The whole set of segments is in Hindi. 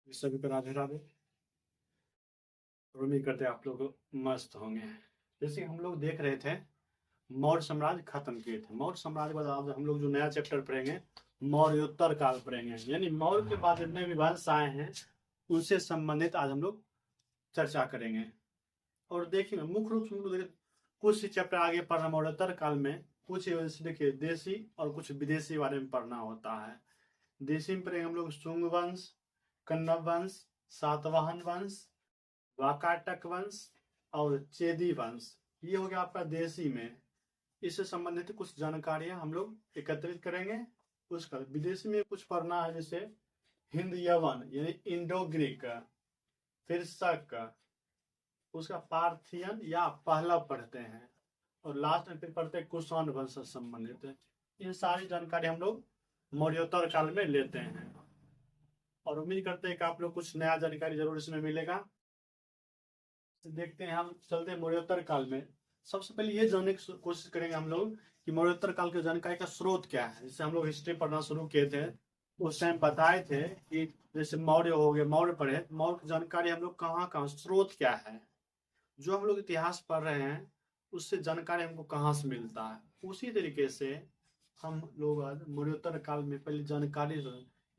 सभी को राधे राधे। और उम्मीद करते हैं आप लोग मस्त होंगे। जैसे हम लोग देख रहे थे मौर्य साम्राज्य खत्म किए थे। मौर्य साम्राज्य के बाद आज हम लोग जो नया चैप्टर पढ़ेंगे मौर्योत्तर काल पढ़ेंगे, यानी मौर्य के बाद जितने भी वंश आए हैं उनसे संबंधित आज हम लोग चर्चा करेंगे। और देखिए मुख्य रूप से हम लोग कुछ चैप्टर आगे पढ़ना मौर्योत्तर काल में, कुछ देखिए देशी और कुछ विदेशी बारे में पढ़ना होता है। देशी में पढ़ेंगे हम लोग शुंग वंश, कन्नव वंश, सातवाहन वंश, वाकाटक वंश और चेदी वंश। ये हो गया आपका देशी में। इससे संबंधित कुछ जानकारियां हम लोग एकत्रित करेंगे। उसका विदेशी में कुछ पढ़ना है, जैसे हिंद यवन यानी इंडो ग्रीक, फिर शक, उसका पार्थियन या पहला पढ़ते हैं, और लास्ट में फिर पढ़ते हैं कुषाण वंश से संबंधित। ये सारी जानकारी हम लोग मौर्योत्तर काल में लेते हैं और उम्मीद करते हैं कि आप लोग कुछ नया जानकारी जरूर इसमें मिलेगा। देखते हैं, हम चलते हैं मौर्योत्तर काल में। सबसे पहले ये जानने की कोशिश करेंगे हम लोग कि मौर्योत्तर काल की जानकारी का स्रोत क्या है। जैसे हम लोग हिस्ट्री पढ़ना शुरू किए थे उस टाइम बताए थे कि जैसे मौर्य हो गए, मौर्य पढ़े, मौर्य की जानकारी हम लोग कहाँ कहाँ, स्रोत क्या है। जो हम लोग इतिहास पढ़ रहे हैं उससे जानकारी हमको कहाँ से मिलता है, उसी तरीके से हम लोग आज मौर्योत्तर काल में पहले जानकारी,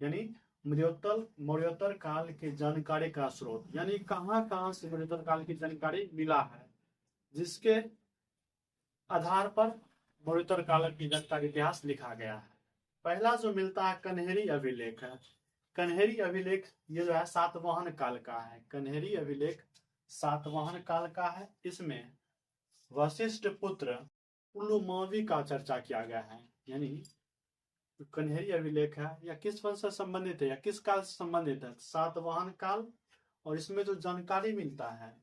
यानी मौर्योत्तर काल की जानकारी का स्रोत, यानी कहाँ कहाँ से मौर्योत्तर काल की जानकारी मिला है, जिसके आधार पर मौर्योत्तर काल की जानकारी इतिहास लिखा गया है। पहला जो मिलता है कन्हेरी अभिलेख है। कन्हेरी अभिलेख ये जो है सातवाहन काल का है। कन्हेरी अभिलेख सातवाहन काल का है। इसमें वशिष्ठ पुत्र पुलुमावी का चर्चा किया गया है। यानी कन्हेरी अभिलेख है या किस वंश से संबंधित है या किस काल से संबंधित है, सातवाहन काल। और इसमें जो जानकारी मिलता है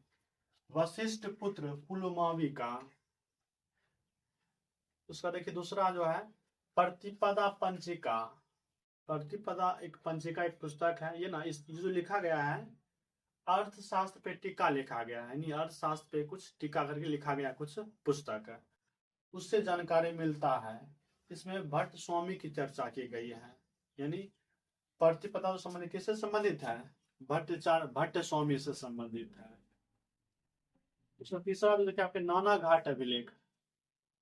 वशिष्ठ पुत्र पुलुमावी का। उसका देखिए दूसरा जो है प्रतिपदा पंचिका। प्रतिपदा एक पंचिका, एक पुस्तक है ये ना। इस जो लिखा गया है अर्थशास्त्र पे टीका लिखा गया है, यानी अर्थशास्त्र पे कुछ टीका करके लिखा गया कुछ पुस्तक है, उससे जानकारी मिलता है। इसमें भट्ट स्वामी की चर्चा की गई है। यानी प्रतिपदा संबंधित किससे संबंधित है, भट्ट स्वामी से संबंधित है। इसमें तीसरा जो देखिए आपके नाना घाट अभिलेख।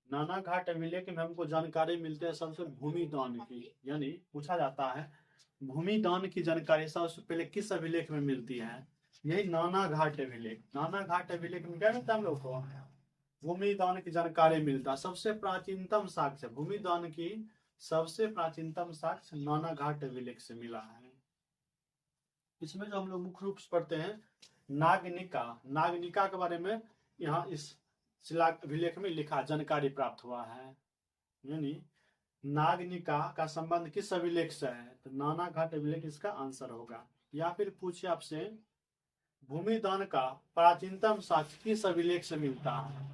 नाना घाट अभिलेख में हमको जानकारी मिलती है सबसे भूमि दान की, यानी पूछा जाता है भूमि दान की जानकारी सबसे पहले किस अभिलेख में मिलती है, यही नाना घाट अभिलेख। नाना घाट अभिलेख में क्या मिलता है हम लोग को, भूमि दान की जानकारी मिलता है। सबसे प्राचीनतम साक्ष्य भूमि दान की, सबसे प्राचीनतम साक्ष्य नाना घाट अभिलेख से मिला है। इसमें जो हम लोग मुख्य रूप से पढ़ते हैं नागनिका। नागनिका के बारे में यहाँ इस शिला अभिलेख में लिखा जानकारी प्राप्त हुआ है। यानी नागनिका का संबंध किस अभिलेख से है, तो नाना घाट अभिलेख इसका आंसर होगा। या फिर पूछे आपसे भूमि दान का प्राचीनतम साक्ष्य किस अभिलेख से मिलता है,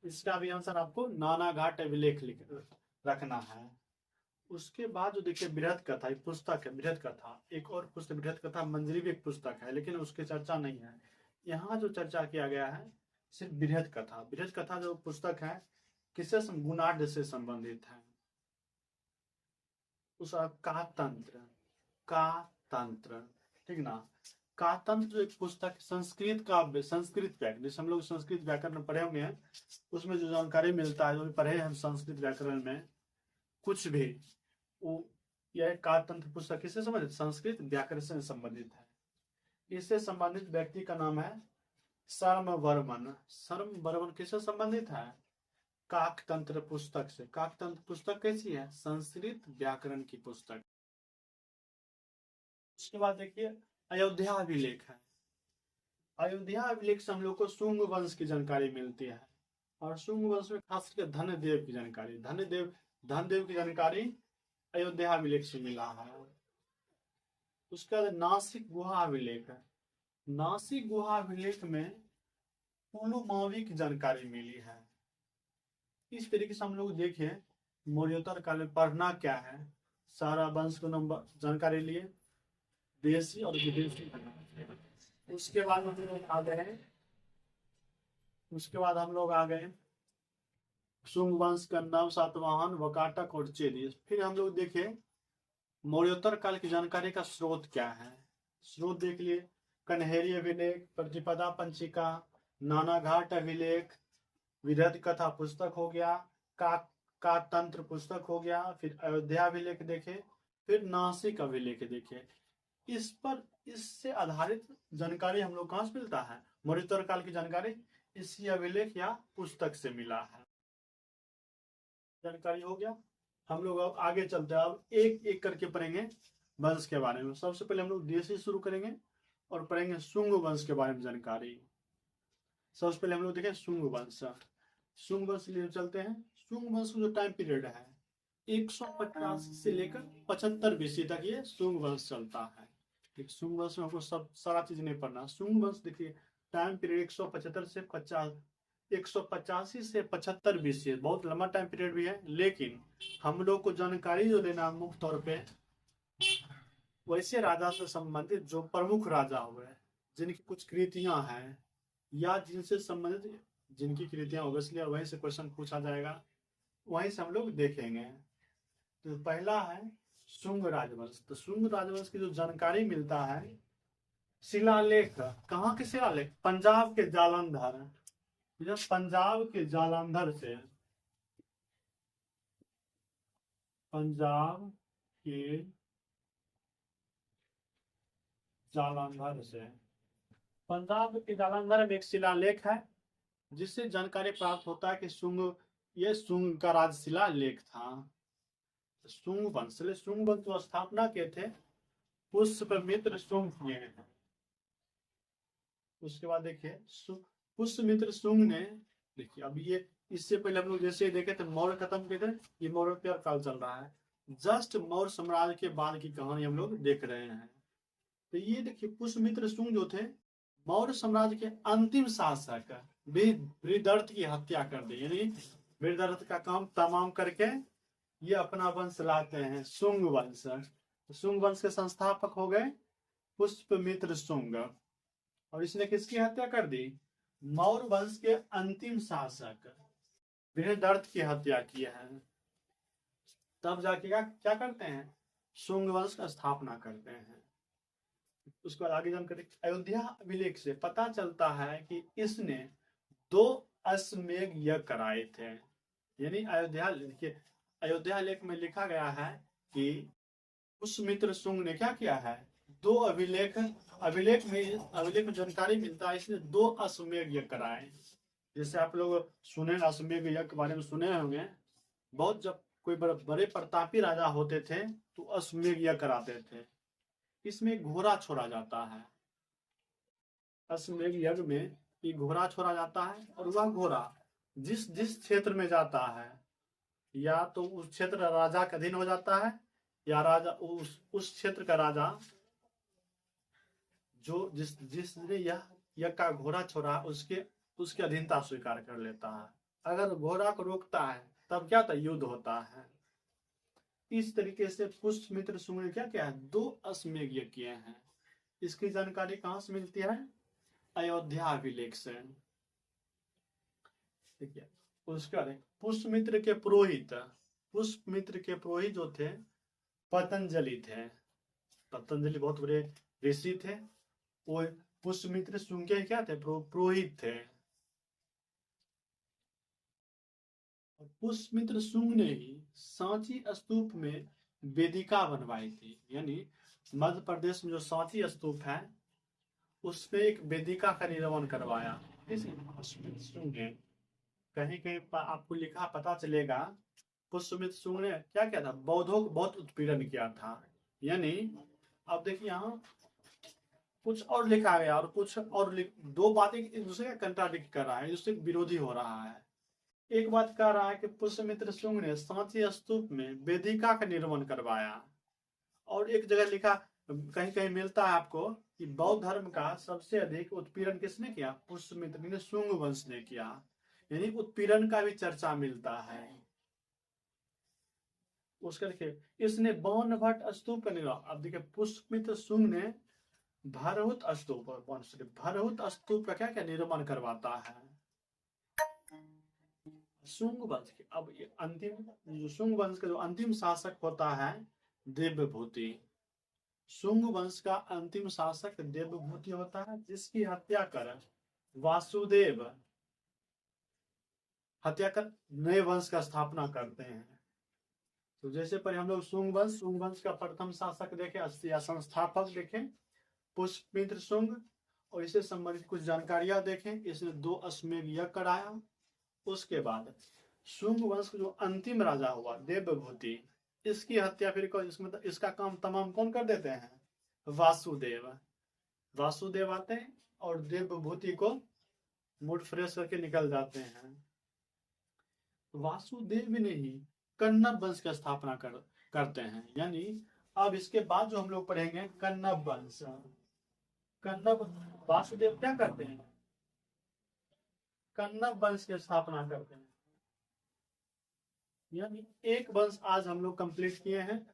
इसका भी आंसर आपको नाना घाट अभिलेख लिख रखना है। उसके बाद जो देखिए बृहद कथा, एक पुस्तक है बृहद कथा, एक और पुस्तक बृहद कथा मंजरी भी एक पुस्तक है, लेकिन उसकी चर्चा नहीं है। यहाँ जो चर्चा किया गया है सिर्फ बृहद कथा। बृहद कथा जो पुस्तक है किससे, गुणाढ़ से संबंधित है। उसका कातंत्र, ठीक ना। कातंत्र जो एक पुस्तक संस्कृत काव्य, संस्कृत व्याकरण, जैसे हम लोग संस्कृत व्याकरण पढ़े होंगे उसमें जो जानकारी मिलता है, जो भी पढ़े हम संस्कृत व्याकरण में कुछ भी, वो यह कातंत्र पुस्तक किससे संबंधित, संस्कृत व्याकरण से संबंधित है। इससे संबंधित व्यक्ति का नाम है शर्मवर्मन। शर्मवर्मन किससे संबंधित है, काकतंत्र पुस्तक से। काकतंत्र पुस्तक कैसी है, संस्कृत व्याकरण की पुस्तक। उसके बाद देखिए अयोध्या अभिलेख है। अयोध्या अभिलेख से हम लोग को शुंग वंश की जानकारी मिलती है, और शुंग वंश में खास करके धनदेव की जानकारी, धनदेव की जानकारी अयोध्या अभिलेख से मिला है। उसके बाद नासिक गुहा अभिलेख है। नासिक गुहा अभिलेख में पुलुमावी की जानकारी मिली है। इस तरीके से हम लोग देखिए मौर्योत्तर काल में पढ़ना क्या है, सारा वंश को नंबर जानकारी लिए, देशी और विदेशी। उसके बाद हम लोग आ गए शुंग वंश, कन्नव, सातवाहन, वकाटक और चेदी। फिर हम लोग देखे मौर्योत्तर काल की जानकारी का स्रोत क्या है। स्रोत देख लिए, कन्हेरी अभिलेख, प्रतिपदा पंचिका, नानाघाट अभिलेख, विरध कथा पुस्तक हो गया, का तंत्र पुस्तक हो गया, फिर अयोध्या अभिलेख देखे, फिर नासिक अभिलेख देखे। इस पर इससे आधारित जानकारी हम लोग कहाँ से मिलता है? मौर्योत्तर काल की जानकारी इसी अभिलेख या पुस्तक से मिला है। जानकारी हो गया। हम लोग अब आगे चलते हैं, अब एक एक करके पढ़ेंगे वंश के बारे में। सबसे पहले हम लोग देश से शुरू करेंगे और पढ़ेंगे शुंग वंश के बारे में जानकारी। सबसे पहले हम लोग देखें शुंग वंश। शुंग वंश लिए चलते हैं। शुंग वंश जो टाइम पीरियड है 150 से लेकर 75 BC तक ये शुंग वंश चलता है। शुंग वंश में हमको सब सारा चीज नहीं पढ़ना। शुंग वंश देखिए टाइम पीरियड 175 से 185 से 75 BC, बहुत लंबा टाइम पीरियड भी है, लेकिन हम लोग को जानकारी जो लेना मुख्य तौर पे वैसे राजा से संबंधित जो प्रमुख राजा हुए, जिनकी कुछ कृतियां हैं या जिनसे संबंधित जिनकी कृतियां होगी, इसलिए वहीं से क्वेश्चन पूछा जाएगा, वहीं से हम लोग देखेंगे। तो पहला है शुंग राजवंश। तो शुंग राजवंश की जो जानकारी मिलता है, शिलालेख, कहाँ के शिलालेख? पंजाब के जालंधर, पंजाब के जालंधर से, पंजाब के जालंधर से, पंजाब के जालंधर में एक शिलालेख है जिससे जानकारी प्राप्त होता है कि ये शुंग का राजशिला लेख था। शुंग वंश जो स्थापना के थे पुष्यमित्र शुंग किए हैं। उसके बाद देखिए पुष्यमित्र शुंग ने, देखिए अब ये इससे पहले हम लोग जैसे देखे थे मौर्य खत्म किए थे, ये मौर्योत्तर काल चल रहा है। जस्ट मौर्य साम्राज्य के बाद की कहानी हम लोग देख रहे हैं। तो ये देखिए पुष्यमित्र शुंग जो थे मौर्य साम्राज्य के अंतिम शासक बृहदर्थ की हत्या कर दी, यानी बृहदर्थ का काम तमाम करके ये अपना वंश लाते हैं शुंग वंश। शुंग वंश के संस्थापक हो गए पुष्यमित्र शुंग, और इसने किसकी हत्या कर दी? मौर्य वंश के अंतिम शासक बृहदर्थ की हत्या की है। तब जाके क्या करते हैं? शुंग वंश का स्थापना करते हैं। उसके बाद आगे जानकारी अयोध्या अभिलेख से पता चलता है कि इसने 2 अश्वमेध यज्ञ कराए थे। यानी अयोध्या लेख में लिखा गया है कि पुष्यमित्र शुंग ने क्या किया है? 2 अभिलेख में जानकारी मिलता है इसने 2 अश्वमेध यज्ञ कराए। जैसे आप लोग सुने अश्वमेध यज्ञ के बारे में सुने होंगे, बहुत जब कोई बड़े प्रतापी राजा होते थे तो अश्वमेध यज्ञ कराते थे। इसमें घोड़ा छोड़ा जाता है, अश्वमेध यज्ञ में ये घोड़ा छोड़ा जाता है, और वह घोड़ा जिस क्षेत्र में जाता है या तो उस क्षेत्र राजा का अधीन हो जाता है, या राजा उस क्षेत्र का राजा जो जिसने यह का घोड़ा छोड़ा उसके अधीनता स्वीकार कर लेता है। अगर घोड़ा को रोकता है तब क्या था? युद्ध होता है। इस तरीके से पुष्यमित्र शुंग ने क्या किया है? 2 अश्वमेध यज्ञ किए हैं। इसकी जानकारी कहां से मिलती है? अयोध्या अभिलेख से। ठीक है। उसके बाद पुष्यमित्र के पुरोहित जो थे पतंजलि थे। पतंजलि बहुत बड़े ऋषि थे, वो पुष्यमित्र शुंग के क्या थे? पुरोहित थे। पुष्यमित्र शुंग ने ही सांची स्तूप में वेदिका बनवाई थी। यानी मध्य प्रदेश में जो सांची स्तूप है उसमें एक वेदिका का निर्माण करवाया पुष्यमित्र शुंग ने। कहीं कहीं आपको लिखा पता चलेगा पुष्यमित्र शुंग ने क्या किया था? बौद्धों को बहुत उत्पीड़न किया था। यानी अब देखिए यहाँ कुछ और लिखा गया और कुछ और 2 बातें एक दूसरे का कंट्राडिक्ट कर रहा है, एक दूसरे विरोधी हो रहा है। एक बात कह रहा है कि पुष्यमित्र शुंग ने सांची स्तूप में वेदिका का निर्माण करवाया, और एक जगह लिखा कहीं कहीं मिलता है आपको कि बौद्ध धर्म का सबसे अधिक उत्पीड़न किसने किया? पुष्यमित्र ने, शुंग वंश ने किया। यानी उत्पीड़न का भी चर्चा मिलता है। उसके देखिए इसने बाणभट्ट स्तूप का निर्माण, अब देखिए पुष्यमित्र शुंग ने भरहुत स्तूप का क्या निर्माण करवाता है शुंग वंश के। अब ये अंतिम शुंग वंश का जो अंतिम शासक होता है दिव्यभूति। शुंग वंश का अंतिम शासक देवभूति होता है, जिसकी हत्या कर वासुदेव नए वंश का स्थापना करते हैं। तो जैसे पर हम लोग शुंग वंश का प्रथम शासक देखें या संस्थापक देखें पुष्पमित्र शुंग, और इससे संबंधित कुछ जानकारियां देखें। इसने 2 अश्वमेध यज्ञ कराया। उसके बाद शुंग वंश जो अंतिम राजा हुआ देवभूति, इसकी हत्या फिर इसका काम तमाम कौन कर देते हैं? वासुदेव आते हैं और देवभूति को मूड फ्रेश करके निकल जाते हैं। वासुदेव ने ही कन्नब वंश की स्थापना करते हैं। यानी अब इसके बाद जो हम लोग पढ़ेंगे कन्नब वंश। वासुदेव क्या करते हैं? कन्नब वंश की स्थापना करते हैं। यानी एक वंश आज हम लोग कंप्लीट किए हैं।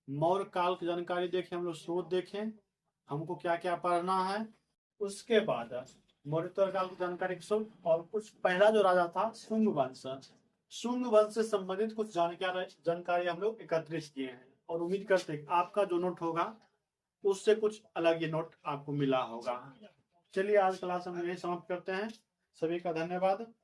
मौर्य काल की जानकारी देखें, हम लोग स्रोत देखें, हमको क्या क्या पढ़ना है। उसके बाद मौर्योत्तर काल की जानकारी और कुछ पहला जो राजा था शुंग वंश से संबंधित कुछ जानकारी हम लोग एकत्रित किए हैं, और उम्मीद करते हैं आपका जो नोट होगा उससे कुछ अलग ही नोट आपको मिला होगा। चलिए आज क्लास हम यही समाप्त करते हैं। सभी का धन्यवाद।